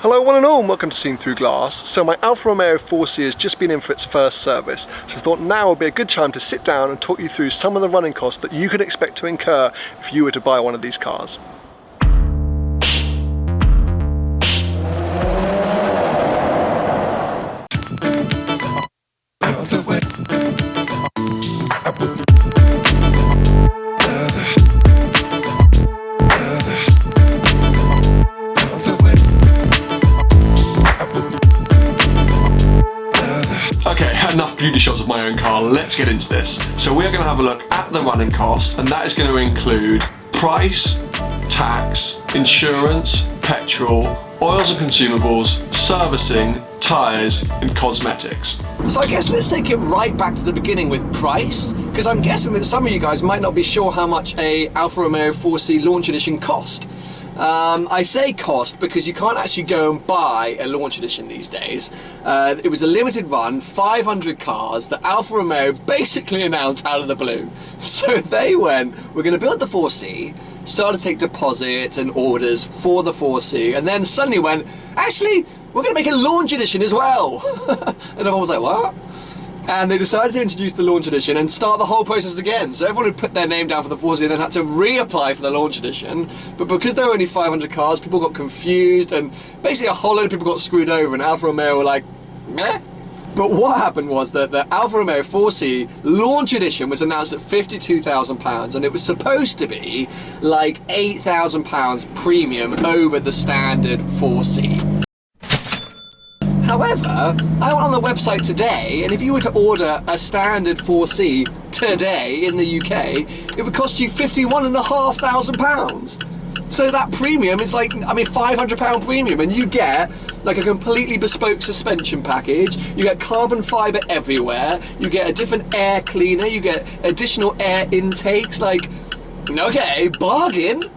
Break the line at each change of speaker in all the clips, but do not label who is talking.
Hello one and all, and welcome to Seen Through Glass. So my Alfa Romeo 4C has just been in for its first service, so I thought now would be a good time to sit down and talk you through some of the running costs that you can expect to incur if you were to buy one of these cars. Okay, enough beauty shots of my own car, let's get into this. So we are going to have a look at the running cost, and that is going to include price, tax, insurance, petrol, oils and consumables, servicing, tyres and cosmetics.
So I guess let's take it right back to the beginning with price, because I'm guessing that some of you guys might not be sure how much a Alfa Romeo 4C Launch Edition cost. I say cost because you can't actually go and buy a launch edition these days. It was a limited run, 500 cars that Alfa Romeo basically announced out of the blue. So they went, we're going to build the 4C, started to take deposits and orders for the 4C, and then suddenly went, actually, we're going to make a launch edition as well. And everyone was like, what? And they decided to introduce the launch edition and start the whole process again. So everyone who put their name down for the 4C then had to reapply for the launch edition. But because there were only 500 cars, people got confused, and basically a whole load of people got screwed over, and Alfa Romeo were like, meh. But what happened was that the Alfa Romeo 4C launch edition was announced at £52,000, and it was supposed to be like £8,000 premium over the standard 4C. However, I went on the website today, and if you were to order a standard 4C today in the UK, it would cost you £51,500. So that premium is like, £500 premium, and you get like a completely bespoke suspension package, you get carbon fibre everywhere, you get a different air cleaner, you get additional air intakes, like, okay, bargain.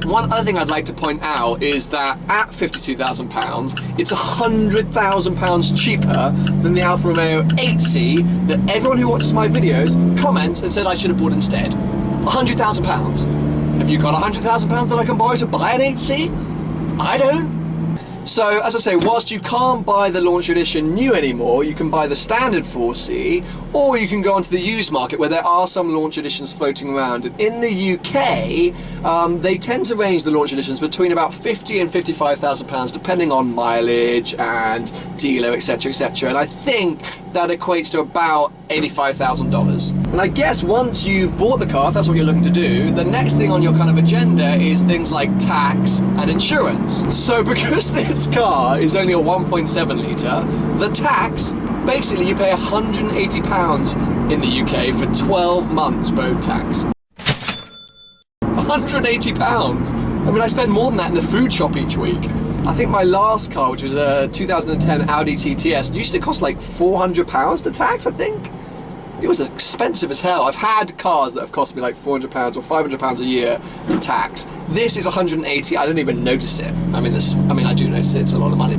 One other thing I'd like to point out is that at £52,000, it's £100,000 cheaper than the Alfa Romeo 8C that everyone who watches my videos comments and said I should have bought instead. £100,000. Have you got £100,000 that I can borrow to buy an 8C? I don't. So, as I say, whilst you can't buy the launch edition new anymore, you can buy the standard 4C, or you can go onto the used market where there are some launch editions floating around. In the UK, they tend to range the launch editions between about £50,000 and £55,000, depending on mileage and dealer, etc, etc. And I think that equates to about $85,000. And I guess once you've bought the car, if that's what you're looking to do, the next thing on your kind of agenda is things like tax and insurance. So because this car is only a 1.7 litre, the tax, basically you pay £180 in the UK for 12 months road tax. £180! I mean, I spend more than that in the food shop each week. I think my last car, which was a 2010 Audi TTS, used to cost like £400 to tax, I think. It was expensive as hell. I've had cars that have cost me like £400 or £500 a year to tax. This is £180. I don't even notice it. I mean, I do notice it. It's a lot of money.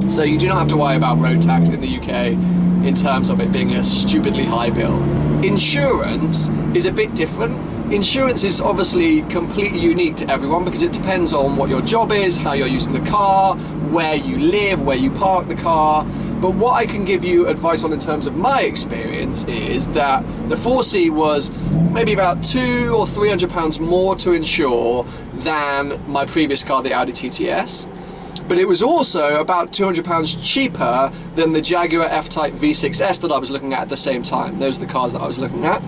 So you do not have to worry about road tax in the UK in terms of it being a stupidly high bill. Insurance is a bit different. Insurance is obviously completely unique to everyone because it depends on what your job is, how you're using the car, where you live, where you park the car. But what I can give you advice on in terms of my experience is that the 4C was maybe about £200 or £300 more to insure than my previous car, the Audi TTS. But it was also about £200 cheaper than the Jaguar F-Type V6S that I was looking at the same time. Those are the cars that I was looking at.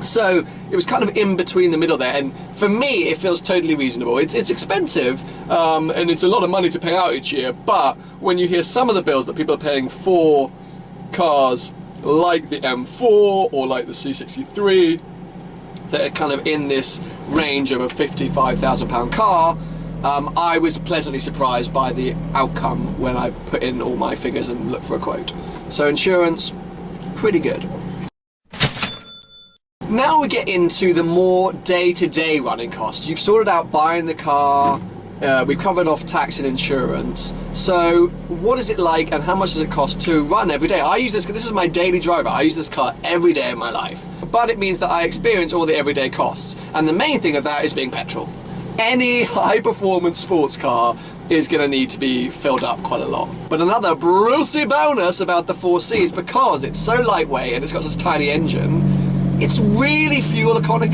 So it was kind of in between the middle there, and for me it feels totally reasonable. It's expensive, and it's a lot of money to pay out each year, but when you hear some of the bills that people are paying for cars like the M4 or like the C63 that are kind of in this range of a £55,000 car, I was pleasantly surprised by the outcome when I put in all my figures and looked for a quote. So insurance, pretty good. Now we get into the more day-to-day running costs. You've sorted out buying the car, we've covered off tax and insurance. So what is it like and how much does it cost to run every day? I use this is my daily driver. I use this car every day of my life. But it means that I experience all the everyday costs. And the main thing of that is being petrol. any high-performance sports car is going to need to be filled up quite a lot. But another Brucey bonus about the 4Cs, because it's so lightweight and it's got such a tiny engine, it's really fuel economic,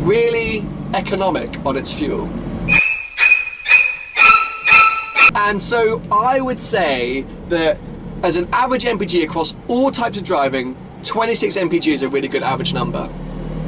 really economic on its fuel. And so I would say that as an average MPG across all types of driving, 26 MPG is a really good average number.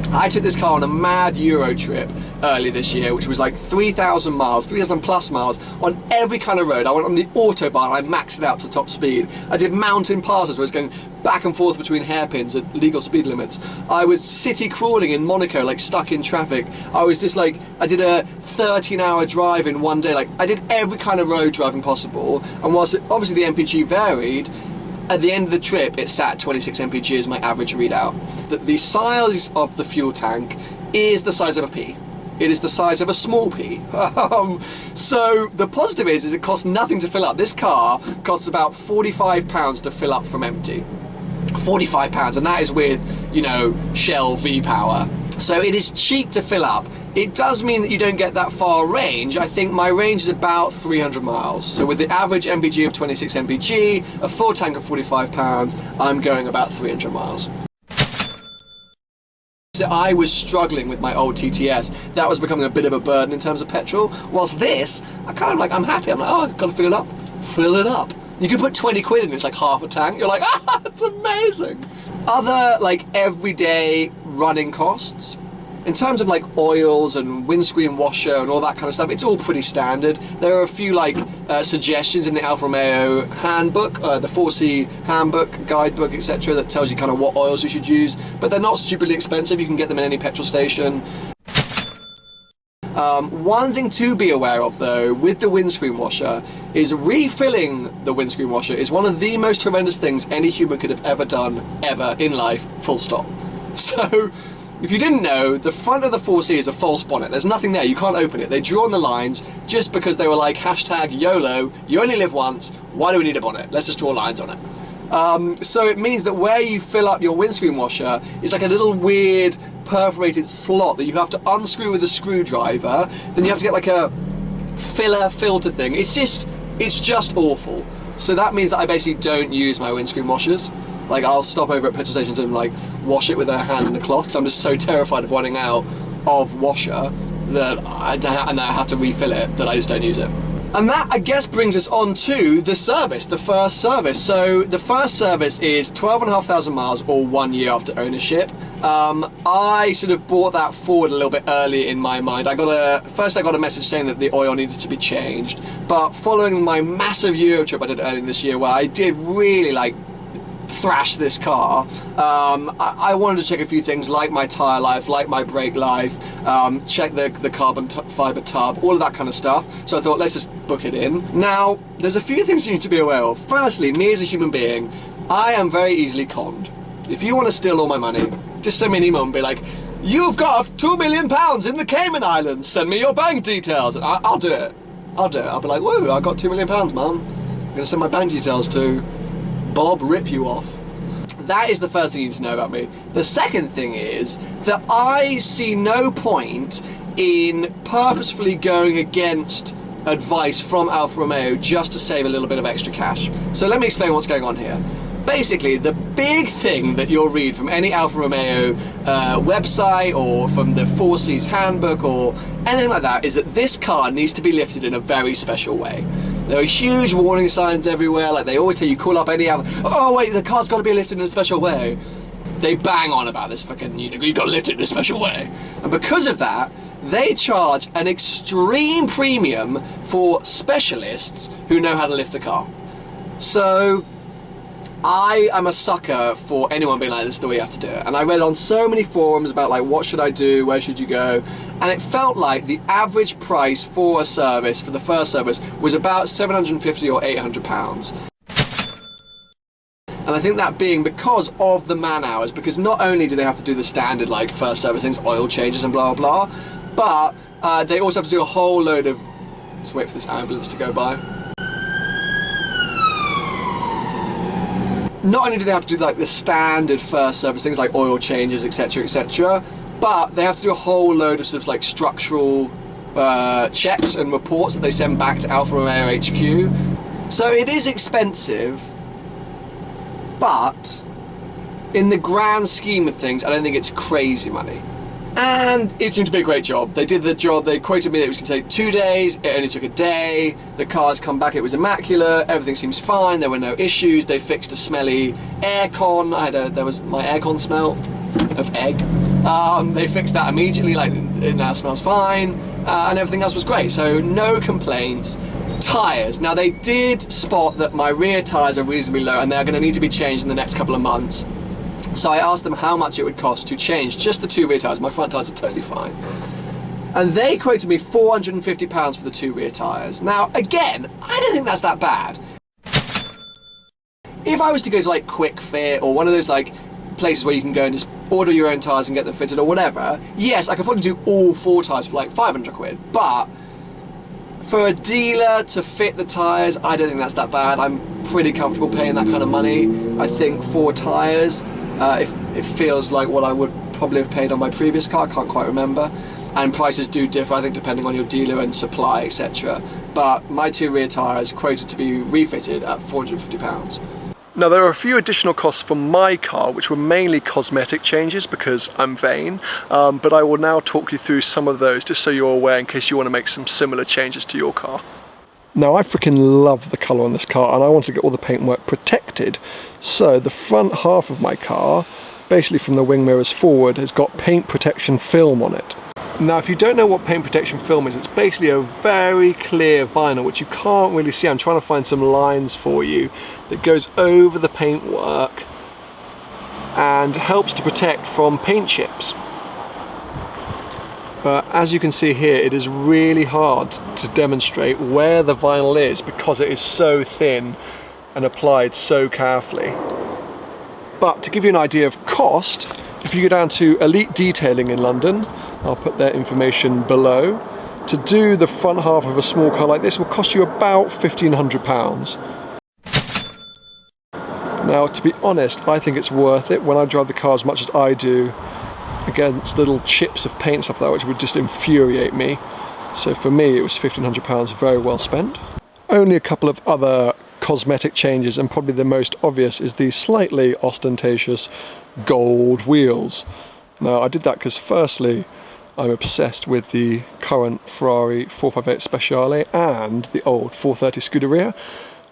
I took this car on a mad Euro trip earlier this year, which was like 3,000 miles, 3,000 plus miles on every kind of road. I went on the Autobahn, I maxed it out to top speed. I did mountain passes where I was going back and forth between hairpins at legal speed limits. I was city crawling in Monaco, like stuck in traffic. I was just like, I did a 13-hour drive in one day. Like, I did every kind of road driving possible. And whilst obviously the MPG varied, at the end of the trip, it sat at 26 MPG as my average readout. The size of the fuel tank is the size of a pea. It is the size of a small pea. So the positive is it costs nothing to fill up. This car costs about £45 to fill up from empty. £45, and that is with, you know, Shell V-Power. So it is cheap to fill up. It does mean that you don't get that far range. I think my range is about 300 miles. So with the average MPG of 26 MPG, a full tank of £45, I'm going about 300 miles. So I was struggling with my old TTS. That was becoming a bit of a burden in terms of petrol. Whilst this, I kind of like, I'm happy. I'm like, oh, I've got to fill it up. Fill it up. You can put 20 quid in, it's like half a tank. You're like, ah, it's amazing. Other like everyday running costs, in terms of like oils and windscreen washer and all that kind of stuff, it's all pretty standard. There are a few like suggestions in the Alfa Romeo handbook, the 4C handbook, guidebook, etc. that tells you kind of what oils you should use, but they're not stupidly expensive. You can get them in any petrol station. One thing to be aware of though, with the windscreen washer, is refilling the windscreen washer is one of the most horrendous things any human could have ever done, ever, in life, full stop. So, if you didn't know, the front of the 4C is a false bonnet. There's nothing there, you can't open it. They drew on the lines just because they were like, hashtag YOLO, you only live once, why do we need a bonnet? Let's just draw lines on it. So it means that where you fill up your windscreen washer is like a little weird perforated slot that you have to unscrew with a screwdriver, then you have to get like a filler filter thing. It's just awful. So that means that I basically don't use my windscreen washers. Like, I'll stop over at petrol stations and like wash it with a hand and a cloth because I'm just so terrified of running out of washer that I have to refill it that I just don't use it. And that, I guess, brings us on to the service, the first service. So the first service is 12,500 miles or 1 year after ownership. I sort of brought that forward a little bit early in my mind. First I got a message saying that the oil needed to be changed, but following my massive Euro trip I did earlier this year where I did really like thrash this car, I wanted to check a few things like my tyre life, like my brake life, check the carbon fibre tub, all of that kind of stuff. So I thought, let's just book it in. Now, there's a few things you need to be aware of. Firstly, me as a human being, I am very easily conned. If you want to steal all my money, just send me an email and be like, you've got £2 million in the Cayman Islands, send me your bank details. I'll do it. I'll do it. I'll be like, whoa, I got £2 million, man. I'm going to send my bank details to Bob Rip You Off. That is the first thing you need to know about me. The second thing is that I see no point in purposefully going against advice from Alfa Romeo just to save a little bit of extra cash. So let me explain what's going on here. Basically, the big thing that you'll read from any Alfa Romeo website or from the 4C's handbook or anything like that is that this car needs to be lifted in a very special way. There are huge warning signs everywhere, like they always tell you, call up any Alfa, oh wait, the car's got to be lifted in a special way. They bang on about this fucking, you've got to lift it in a special way. And because of that, they charge an extreme premium for specialists who know how to lift a car. So I am a sucker for anyone being like, this is the way you have to do it. And I read on so many forums about like, what should I do, where should you go? And it felt like the average price for a service, for the first service, was about £750 or £800. And I think that being because of the man hours, because not only do they have to do the standard like first service things, oil changes and blah blah, but they also have to do a whole load of, let's wait for this ambulance to go by. Not only do they have to do like the standard first service things like oil changes, etc, etc, but they have to do a whole load of sort of like structural checks and reports that they send back to Alfa Romeo HQ. So it is expensive, but in the grand scheme of things, I don't think it's crazy money. And it seemed to be a great job. They did the job, they quoted me that it was going to take 2 days, it only took a day, the car's come back, it was immaculate, everything seems fine, there were no issues, they fixed a smelly aircon, there was my aircon smell of egg. They fixed that immediately, like it now smells fine, and everything else was great, so no complaints. Tyres. Now they did spot that my rear tyres are reasonably low and they're going to need to be changed in the next couple of months. So I asked them how much it would cost to change just the 2 rear tyres. My front tyres are totally fine. And they quoted me £450 for the 2 rear tyres. Now, again, I don't think that's that bad. If I was to go to like Quick Fit or one of those like places where you can go and just order your own tyres and get them fitted or whatever, yes, I could probably do all 4 tyres for like 500 quid. But for a dealer to fit the tyres, I don't think that's that bad. I'm pretty comfortable paying that kind of money. I think 4 tyres, it feels like what I would probably have paid on my previous car, I can't quite remember. And prices do differ, I think, depending on your dealer and supply, etc. But my 2 rear tyres quoted to be refitted at £450.
Now there are a few additional costs for my car which were mainly cosmetic changes because I'm vain, but I will now talk you through some of those just so you're aware in case you want to make some similar changes to your car. Now I freaking love the colour on this car and I want to get all the paintwork protected. So the front half of my car, basically from the wing mirrors forward, has got paint protection film on it. Now if you don't know what paint protection film is, it's basically a very clear vinyl which you can't really see. I'm trying to find some lines for you that goes over the paintwork and helps to protect from paint chips. But as you can see here, it is really hard to demonstrate where the vinyl is because it is so thin and applied so carefully. But to give you an idea of cost, if you go down to Elite Detailing in London, I'll put their information below, to do the front half of a small car like this will cost you about £1,500. Now to be honest, I think it's worth it when I drive the car as much as I do against little chips of paint and stuff like that, which would just infuriate me. So for me it was £1,500 very well spent. Only a couple of other cosmetic changes, and probably the most obvious is the slightly ostentatious gold wheels. Now I did that because firstly I'm obsessed with the current Ferrari 458 Speciale and the old 430 Scuderia,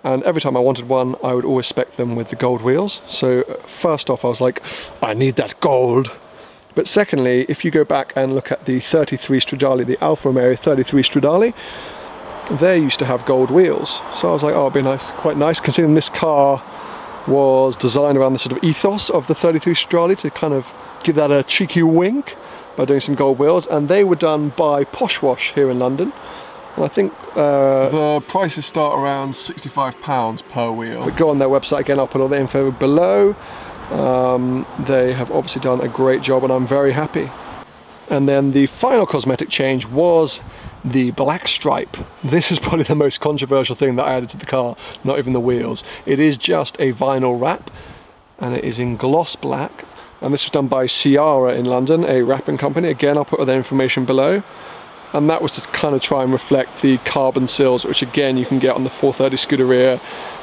and every time I wanted one I would always spec them with the gold wheels. So first off I was like, I need that gold. But secondly, if you go back and look at the 33 Stradale, the Alfa Romeo 33 Stradale, they used to have gold wheels. So I was like, oh, it'd be nice, quite nice, considering this car was designed around the sort of ethos of the 33 Stradale to kind of give that a cheeky wink by doing some gold wheels, and they were done by Posh here in London. And I think the prices start around £65 per wheel. But go on their website again, I'll put all the info below. They have obviously done a great job and I'm very happy. And then the final cosmetic change was the black stripe. This is probably the most controversial thing that I added to the car, not even the wheels. It is just a vinyl wrap and it is in gloss black. And this was done by Siyara in London, a wrapping company. Again, I'll put all their information below. And that was to kind of try and reflect the carbon sills, which again you can get on the 430 Scuderia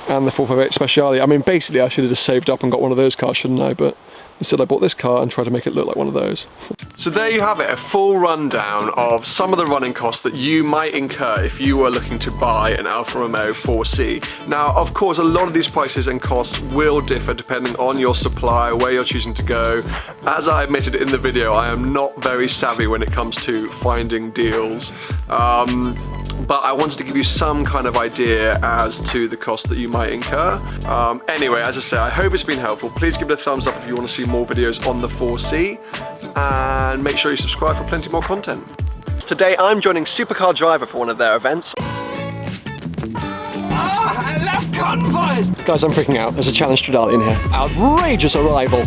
and the 458 Speciale. I mean, basically I should have just saved up and got one of those cars, shouldn't I? But instead I bought this car and tried to make it look like one of those. So there you have it, a full rundown of some of the running costs that you might incur if you were looking to buy an Alfa Romeo 4C. Now, of course, a lot of these prices and costs will differ depending on your supplier, where you're choosing to go. As I admitted in the video, I am not very savvy when it comes to finding deals. But I wanted to give you some kind of idea as to the cost that you might incur. Anyway, as I say, I hope it's been helpful. Please give it a thumbs up if you want to see more videos on the 4C, and make sure you subscribe for plenty more content. Today I'm joining Supercar Driver for one of their events.
I love convoys!
Guys, I'm freaking out. There's a challenge Stradale in here. Outrageous arrival.